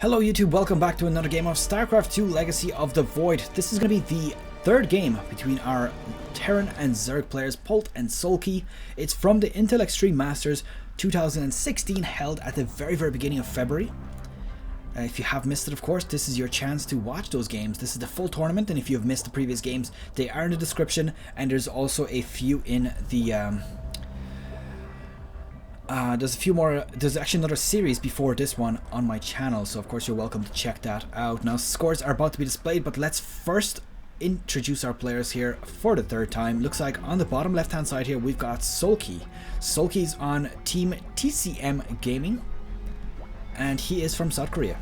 Hello YouTube, welcome back to another game of Starcraft 2 Legacy of the Void. This is going to be the third game between our Terran and Zerg players, Polt and Soulkey. It's from the Intel Extreme Masters 2016, held at the very beginning of February. If you have missed it, of course, this is your chance to watch those games. This is the full tournament, and if you have missed the previous games, they are in the description, and there's also a few in the... there's a few more. There's actually another series before this one on my channel, so of course you're welcome to check that out. Now, scores are about to be displayed, but let's first introduce our players here for the third time. Looks like on the bottom left hand side here we've got Soulkey. Soulkey's on team TCM-Gaming, and he is from South Korea.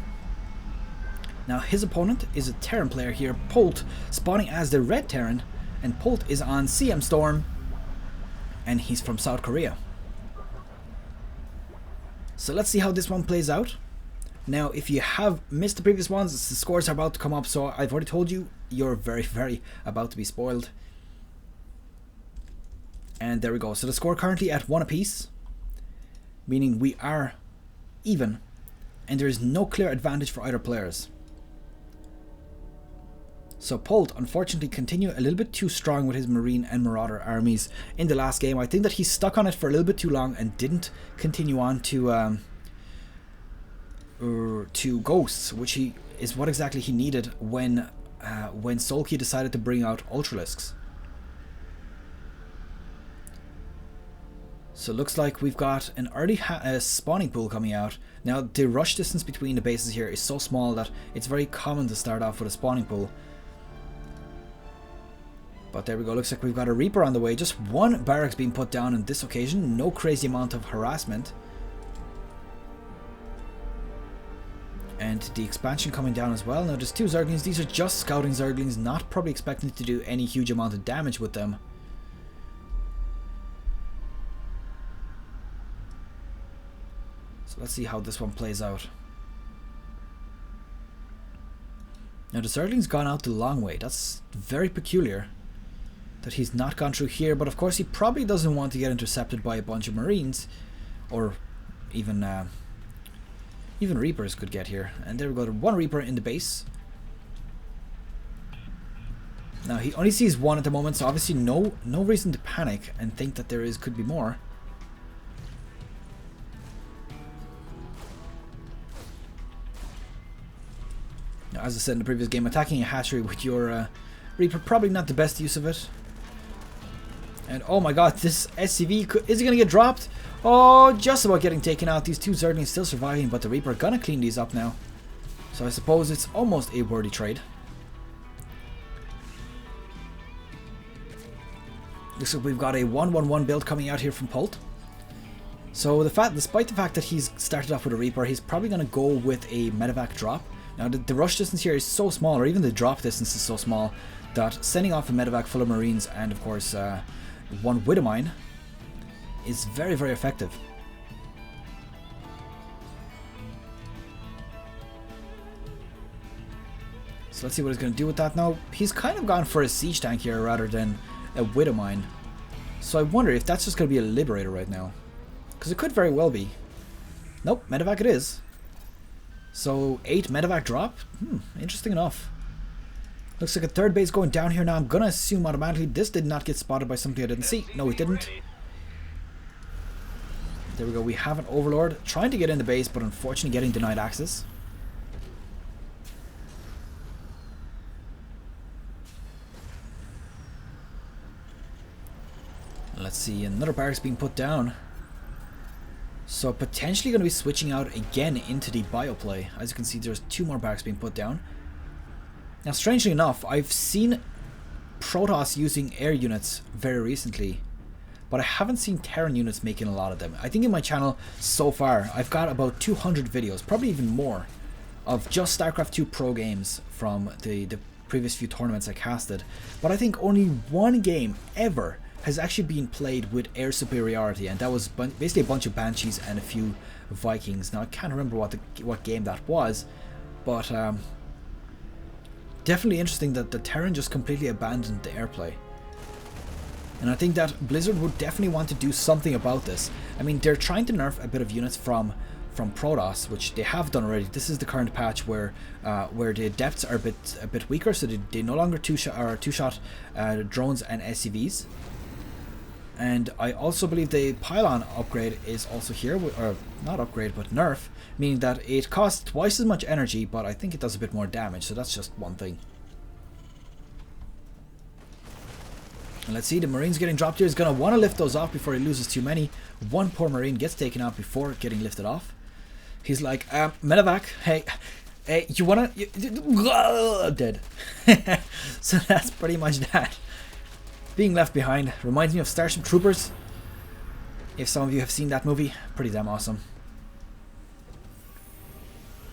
Now his opponent is a Terran player here, Polt, spawning as the red Terran, and Polt is on CM Storm, and he's from South Korea. So let's see how this one plays out. Now, if you have missed the previous ones, the scores are about to come up, so I've already told you, you're very about to be spoiled. And there we go. So the score currently at 1 apiece, meaning we are even, and there is no clear advantage for either players. So Polt, unfortunately, continued a little bit too strong with his Marine and Marauder armies in the last game. I think that he stuck on it for a little bit too long and didn't continue on to Ghosts, which is what exactly he needed when Soulkey decided to bring out Ultralisks. So it looks like we've got an early spawning pool coming out. Now the rush distance between the bases here is so small that it's very common to start off with a spawning pool. But there we go, looks like we've got a Reaper on the way. Just one barracks being put down on this occasion, no crazy amount of harassment. And the expansion coming down as well. Now there's two Zerglings, these are just scouting Zerglings, not probably expecting to do any huge amount of damage with them. So let's see how this one plays out. Now the Zergling's gone out the long way, that's very peculiar that he's not gone through here, but of course he probably doesn't want to get intercepted by a bunch of Marines, or even Reapers could get here. And there we go, one Reaper in the base. Now he only sees one at the moment, so obviously no reason to panic and think that there could be more. Now, as I said in the previous game, attacking a hatchery with your Reaper, probably not the best use of it. And oh my god, this SCV, is he going to get dropped? Oh, just about getting taken out. These two Zerglings still surviving, but the Reaper gonna clean these up now. So I suppose it's almost a worthy trade. Looks like we've got a 1-1-1 build coming out here from Polt. So despite the fact that he's started off with a Reaper, he's probably going to go with a medevac drop. Now the rush distance here is so small, or even the drop distance is so small, that sending off a medevac full of Marines and of course one Widowmine is very effective. So let's see what he's going to do with that now. He's kind of gone for a siege tank here rather than a Widowmine. So I wonder if that's just going to be a Liberator right now, because it could very well be. Nope, medevac it is. So 8 medevac drop? Interesting enough. Looks like a third base going down here now. I'm gonna assume automatically this did not get spotted by something I didn't see. No, it didn't. There we go, we have an Overlord trying to get in the base, but unfortunately getting denied access. Let's see, another barracks being put down. So potentially going to be switching out again into the bioplay. As you can see, there's 2 more barracks being put down. Now strangely enough, I've seen Protoss using air units very recently, but I haven't seen Terran units making a lot of them. I think in my channel so far, I've got about 200 videos, probably even more, of just StarCraft 2 Pro games from the previous few tournaments I casted. But I think only one game ever has actually been played with air superiority, and that was basically a bunch of Banshees and a few Vikings. Now I can't remember what game that was, but definitely interesting that the Terran just completely abandoned the airplay. And I think that Blizzard would definitely want to do something about this. I mean, they're trying to nerf a bit of units from from Protoss, which they have done already. This is the current patch where the depths are a bit weaker, so they no longer two-shot drones and SCVs. And I also believe the pylon upgrade is also here, or not upgrade, but nerf, meaning that it costs twice as much energy, but I think it does a bit more damage, so that's just one thing. And let's see, the Marines getting dropped here. He's going to want to lift those off before he loses too many. One poor Marine gets taken out before getting lifted off. He's like, medevac, hey, you wanna... dead. So that's pretty much that. Being left behind reminds me of Starship Troopers. If some of you have seen that movie, pretty damn awesome.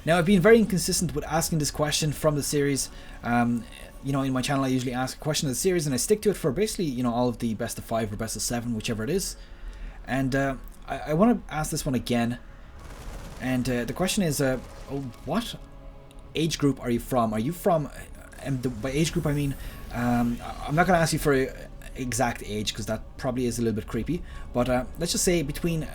Now, I've been very inconsistent with asking this question from the series. You know, in my channel I usually ask a question of the series and I stick to it for basically, you know, all of the best of 5 or best of 7, whichever it is. And I want to ask this one again. And the question is, what age group are you from? Are you from, and by age group I mean, I'm not going to ask you for an exact age because that probably is a little bit creepy. But let's just say between,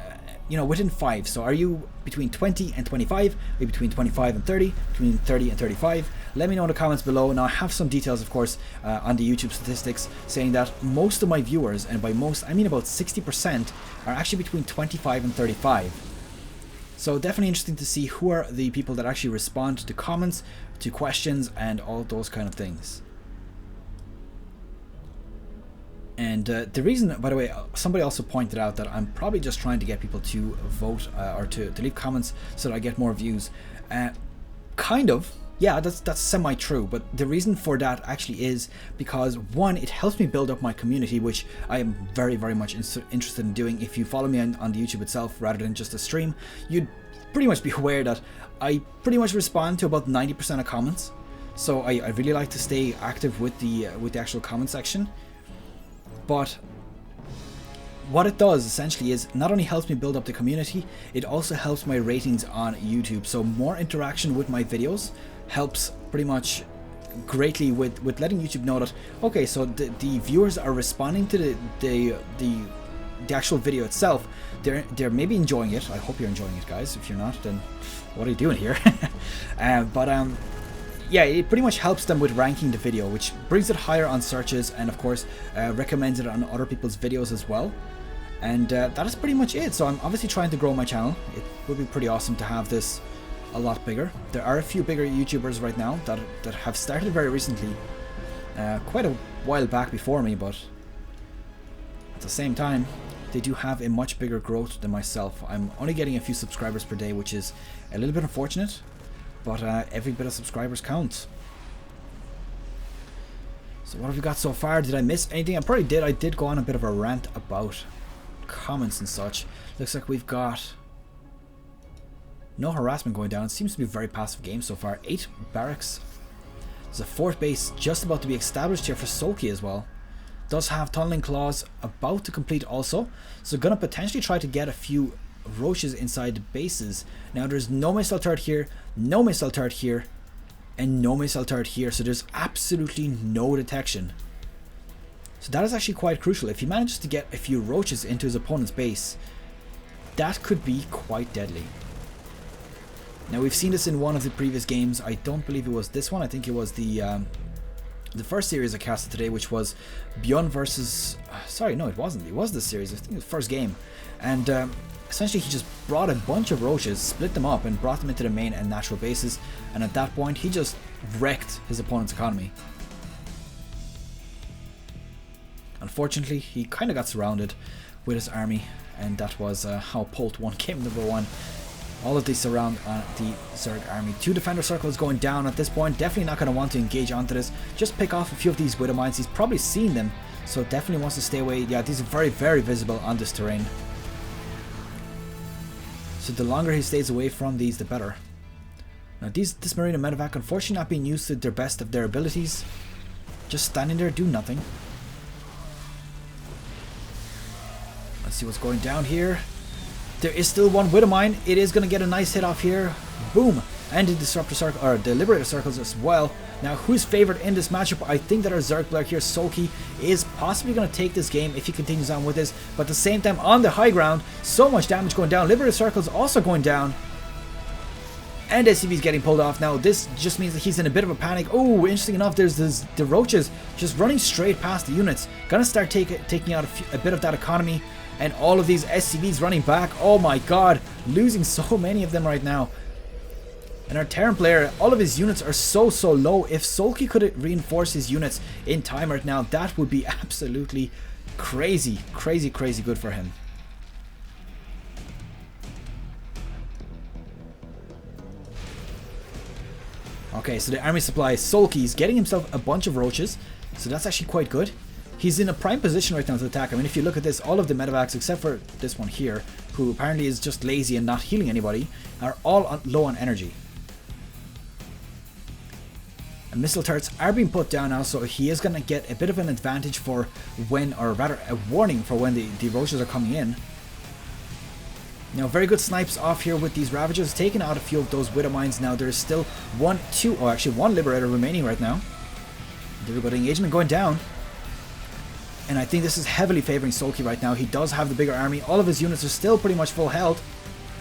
you know, within 5. So are you between 20 and 25? Are you between 25 and 30? Between 30 and 35? Let me know in the comments below. Now I have some details, of course, on the YouTube statistics saying that most of my viewers, and by most I mean about 60%, are actually between 25 and 35. So definitely interesting to see who are the people that actually respond to comments, to questions, and all those kind of things. And the reason, by the way, somebody also pointed out that I'm probably just trying to get people to vote or to leave comments so that I get more views. Kind of. Yeah, that's semi-true, but the reason for that actually is because, one, it helps me build up my community, which I am very, very much interested in doing. If you follow me on the YouTube itself rather than just a stream, you'd pretty much be aware that I pretty much respond to about 90% of comments. So I really like to stay active with the actual comment section. But what it does essentially is not only helps me build up the community, it also helps my ratings on YouTube. So more interaction with my videos helps pretty much greatly with letting YouTube know that, okay, so the viewers are responding to the actual video itself. They're maybe enjoying it. I hope you're enjoying it, guys. If you're not, then what are you doing here? Yeah, it pretty much helps them with ranking the video, which brings it higher on searches, and of course recommends it on other people's videos as well. And that is pretty much it. So I'm obviously trying to grow my channel. It would be pretty awesome to have this a lot bigger. There are a few bigger YouTubers right now that have started very recently, quite a while back before me, but at the same time they do have a much bigger growth than myself. I'm only getting a few subscribers per day, which is a little bit unfortunate, but every bit of subscribers counts. So what have we got so far? Did I miss anything? I probably did. I did go on a bit of a rant about comments and such. Looks like we've got no harassment going down. It seems to be a very passive game so far. 8 barracks. There's a fort base just about to be established here for Soulkey as well. Does have tunneling claws about to complete also. So gonna potentially try to get a few roaches inside the bases. Now there's no missile turret here, no missile turret here, and no missile turret here. So there's absolutely no detection. So that is actually quite crucial. If he manages to get a few roaches into his opponent's base, that could be quite deadly. Now we've seen this in one of the previous games. I don't believe it was this one. I think it was the first series I casted today, which was Beyond versus... sorry, no, it wasn't. It was this series. I think it was the first game. And essentially he just brought a bunch of roaches, split them up, and brought them into the main and natural bases. And at that point, he just wrecked his opponent's economy. Unfortunately, he kind of got surrounded with his army, and that was how Polt won game number 1. All of these surround the Zerg army. 2 defender circles going down at this point. Definitely not going to want to engage onto this. Just pick off a few of these widow mines. He's probably seen them, so definitely wants to stay away. Yeah, these are very, very visible on this terrain. So the longer he stays away from these, the better. Now this Marine and Medevac, unfortunately not being used to their best of their abilities. Just standing there, do nothing. Let's see what's going down here. There is still one widow mine. It is going to get a nice hit off here. Boom. And the disruptor circle, or the liberator circles as well. Now, who's favored in this matchup? I think that our Zerg player here, Soulkey, is possibly going to take this game if he continues on with this. But at the same time, on the high ground, so much damage going down. Liberator circles also going down. And SCV's getting pulled off now. This just means that he's in a bit of a panic. Oh, interesting enough, there's the roaches just running straight past the units. Gonna start taking out a bit of that economy. And all of these SCVs running back. Oh my god, losing so many of them right now. And our Terran player, all of his units are so low. If Soulkey could reinforce his units in time right now, that would be absolutely crazy good for him. Okay, so the army supply, Soulkey's getting himself a bunch of roaches, so that's actually quite good. He's in a prime position right now to attack. I mean, if you look at this, all of the medevacs, except for this one here, who apparently is just lazy and not healing anybody, are all low on energy. And missile turrets are being put down now, so he is going to get a bit of an advantage for when, or rather a warning for when the roaches are coming in. Now, very good snipes off here with these Ravagers, taking out a few of those Widow Mines. Now, there's still one Liberator remaining right now. There we go, the engagement going down. And I think this is heavily favoring Soulkey right now. He does have the bigger army. All of his units are still pretty much full health.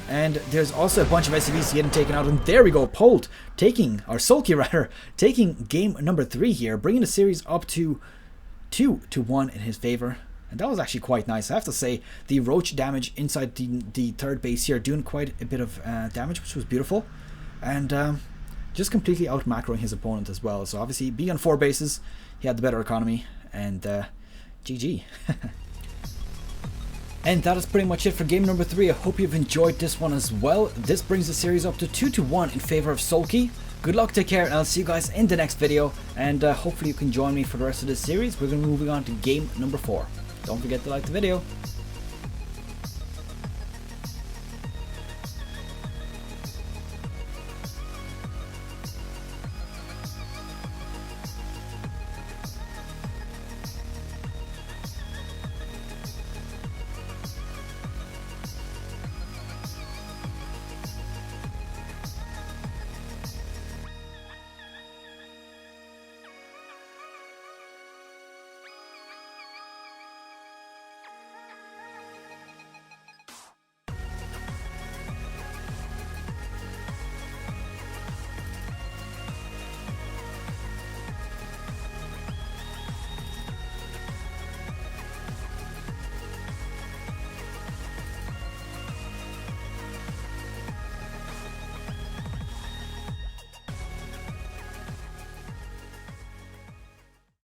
And there's also a bunch of SCVs getting taken out. And there we go, Polt taking, or Soulkey rather, taking game number 3 here, bringing the series up to 2-1 in his favor. And that was actually quite nice. I have to say, the roach damage inside the third base here doing quite a bit of damage, which was beautiful. And just completely out macroing his opponent as well. So obviously, being on 4 bases, he had the better economy. And GG. And that is pretty much it for game number 3. I hope you've enjoyed this one as well. This brings the series up to 2-1 in favor of Soulkey. Good luck, take care, and I'll see you guys in the next video. And hopefully you can join me for the rest of this series. We're going to be moving on to game number 4. Don't forget to like the video.